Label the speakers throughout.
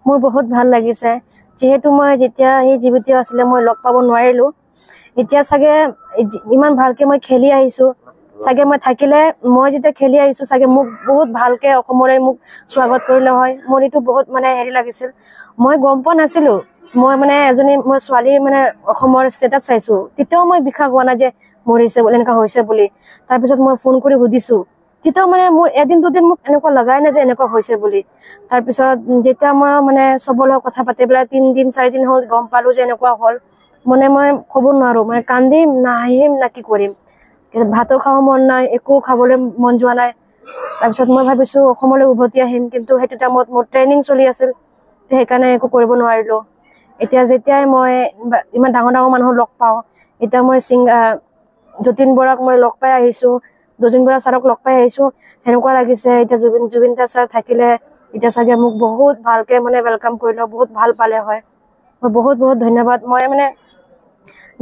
Speaker 1: মোৰ বহুত ভাল লাগিছে যেহেতু মই যেতিয়া সেই জীৱিত আছিলে মই লগ পাব নোৱাৰিলো এতিয়া চাগে ইমান ভালকে মই খেলি আহিছো চাগে মই থাকিলে মই যেতিয়া খেলি আহিছো চাগে মোক বহুত ভালকে অসমৰে মোক স্বাগত কৰিলে হয় মোৰ এটো বহুত মানে হেৰি লাগিছিল মই গম পোৱা নাছিলো মই মানে এজনী মই ছোৱালী মানে অসমৰ ষ্টেটাছ চাইছো তেতিয়াও মই বিখা হোৱা না যে মৰিছে বুলি এনেকা হৈছে বুলি তাৰ পিছত মই ফোন কৰি সুধিছো তেতিয়াও মানে মোৰ এদিন দুদিন মোক এনেকুৱা লগাই না যে এনেকুৱা হৈছে বুলি তাৰ পিছত যেতিয়া মই মানে সবলৰ কথা পাতি পেলাই 3 দিন 4 দিন হ'ল গম পালো যে এনেকুৱা হ'ল মানে মই ক'ব নোৱাৰো মানে কান্দিম নাহিম না কি কৰিম ভাতো খাব মন নাই একো খাবলৈ মন যোৱা নাই তাৰ পিছত মই ভাবিছো অসমলৈ উভতি আহিম কিন্তু হেতু টাইমত মোৰ ট্ৰেইনিং চলি আছিল সেইকাৰণে একো কৰিব নোৱাৰিলো এতিয়া যেতিয়াই মই ইমান ডাঙৰ মানুহ লগ পাওঁ এতিয়া মই যতীন বৰাক মই লগ পাই আহিছো যতীন বৰা ছাৰক লগ পাই আহিছো হেনেকুৱা লাগিছে এতিয়া জুবিন দা ছাৰ থাকিলে এতিয়া চাগে মোক বহুত ভালকে মানে ওয়েলকাম কৰিলো বহুত ভাল পালে হয় মই বহুত ধন্যবাদ মই মানে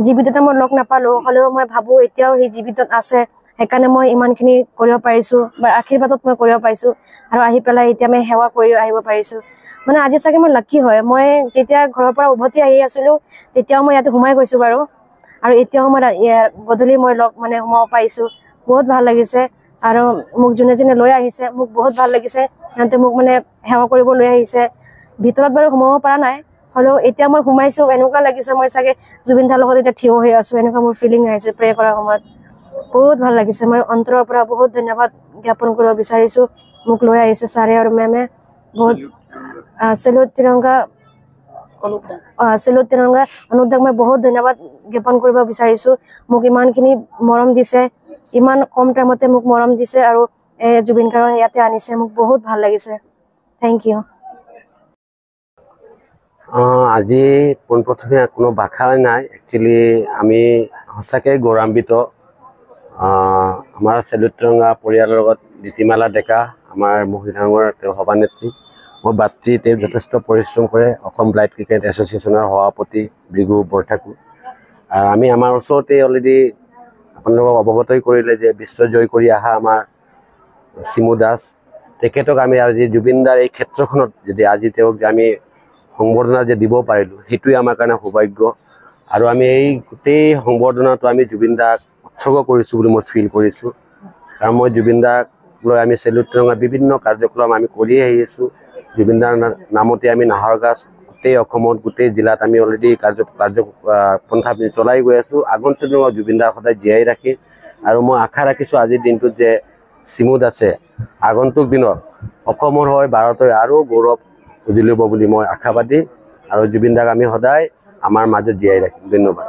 Speaker 1: জীৱিততে মই লগ নাপালো হলেও মই ভাবো এতিয়াও সেই জীৱিতত আছে সেইকাৰণে মই ইমানখিনি কৰিব পাৰিছো বা আশীৰ্বাদত মই কৰিব পাৰিছো আৰু আহি পেলাই এতিয়া মই সেৱা কৰি আহিব পাৰিছো মানে আজি চাগে মই লাকি হয় মই যেতিয়া ঘৰৰ পৰা উভতি আহি আছিলো তেতিয়াও মই ইয়াতে ঘুমাই গৈছো বাৰু আৰু এতিয়াও মই গধূলি মই লগ মানে ঘুমাব পাইছো বহুত ভাল লাগিছে আৰু মোক জুনে লৈ আহিছে মোক বহুত ভাল লাগিছে হেনতে মোক মানে সেৱা কৰিব লৈ আহিছে ভিতৰত বাৰু ঘুমাব পৰা নাই হলো এতিয়া মই ঘুমাইছো এনেকুৱা লাগিছে মই চাগে জুবিন দাৰ লগত এতিয়া থিয় হৈ আছো এনেকুৱা মোৰ ফিলিং আহিছে প্ৰে কৰাৰ সময়ত বহুত ভাল লাগিছে মই অন্তৰৰ পৰা বহুত ধন্যবাদ জ্ঞাপন কৰিব বিচাৰিছো মোক লৈ আহিছে ছাৰে আৰু মেমে বহুত সেলুট তিৰংগা অনুপদাক মই বহুত ধন্যবাদ জ্ঞাপন কৰিব বিচাৰিছো মোক ইমানখিনি মৰম দিছে ইমান কম টাইমতে মোক মৰম দিছে আৰু জুবিন গাৰ্গৰ ইয়াতে আনিছে মোক বহুত ভাল লাগিছে থ্যাংক ইউ
Speaker 2: আজি পোনপ্ৰথমে কোনো ভাষা নাই একচুয়ালি আমি সঁচাকৈ গৌৰৱান্বিত আমাৰ সেলুট তিৰংগা পৰিয়ালৰ লগত নীতিমালা ডেকা আমাৰ মহিলাংগৰ তেওঁ সভানেত্ৰী মোৰ বাতৃ তেওঁ যথেষ্ট পৰিশ্ৰম কৰে অসম ব্লাইণ্ড ক্ৰিকেট এছ'চিয়েশ্যনৰ সভাপতি ভৃগু বৰঠাকুৰ আমি আমাৰ ওচৰতে অলৰেডি আপোনালোকক অৱগতই কৰিলে যে বিশ্ব জয় কৰি অহা আমাৰ চিমু দাস তেখেতক আমি আজি জুবিন দাৰ এই ক্ষেত্ৰখনত যদি আজি তেওঁক যে আমি সংবৰ্ধনা যে দিব পাৰিলোঁ সেইটোৱে আমাৰ কাৰণে সৌভাগ্য আৰু আমি এই গোটেই সংবৰ্ধনাটো আমি জুবিন দাক উৎসৰ্গ কৰিছোঁ বুলি মই ফিল কৰিছোঁ কাৰণ মই জুবিন দাক লৈ আমি সেলুট তিৰংগা বিভিন্ন কাৰ্যক্ৰম আমি কৰি আহি আছোঁ জুবিন দাৰ নামতে আমি নাহৰগাছ গোটেই অসমত গোটেই জিলাত আমি অলৰেডি পন্থা চলাই গৈ আছোঁ আগন্তুক দিনত জুবিন দাক সদায় জীয়াই ৰাখি আৰু মই আশা ৰাখিছোঁ আজিৰ দিনটোত যে চিমু দাসে আগন্তুক দিনত অসমৰ হৈ ভাৰতৰ আৰু গৌৰৱ উজ্বলিব বুলি মই আশাবাদী আৰু জুবিন দাক আমি সদায় আমাৰ মাজত জীয়াই ৰাখিম ধন্যবাদ